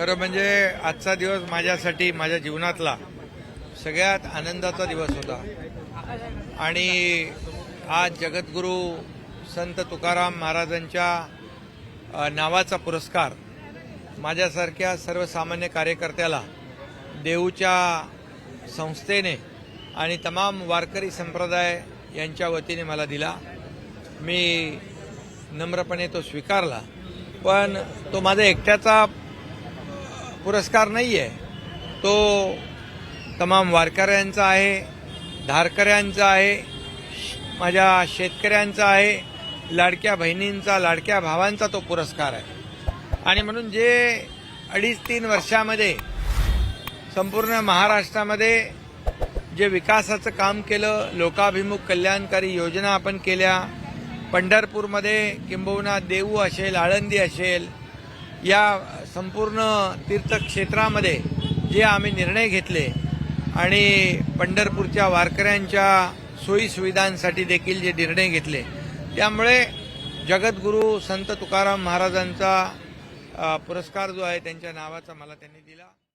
खरं म्हणजे आजचा दिवस माझ्यासाठी माझ्या जीवनातला सगळ्यात आनंदाचा दिवस होता आणि आज जगद्गुरू संत तुकाराम महाराजांच्या नावाचा पुरस्कार माझ्यासारख्या सर्वसामान्य कार्यकर्त्याला देऊच्या संस्थेने आणि तमाम वारकरी संप्रदाय यांच्या वतीने मला दिला। मी नम्रपणे तो स्वीकारला, पण तो माझा एकट्याचा पुरस्कार नाही आहे, तो तमाम वारकऱ्यांचा आहे, धारकऱ्यांचा आहे, माझ्या शेतकऱ्यांचा आहे, लाडक्या बहिणींचा, लाडक्या भावांचा तो पुरस्कार आहे। आणि म्हणून जे 2.5-3 वर्षामध्ये संपूर्ण महाराष्ट्रामध्ये जे विकासाचं काम केलं, लोकाभिमुख कल्याणकारी योजना आपण केल्या, पंढरपूरमध्ये किंबहुना देऊ असेल, आळंदी असेल, या संपूर्ण तीर्थक्षेत्रामध्ये जे आम्ही निर्णय घेतले आणि पंढरपूरच्या वारकऱ्यांच्या सोयीसुविधांसाठी देखील जे निर्णय घेतले, त्यामुळे जगद्गुरू संत तुकाराम महाराजांचा पुरस्कार जो आहे त्यांच्या नावाचा मला त्यांनी दिला।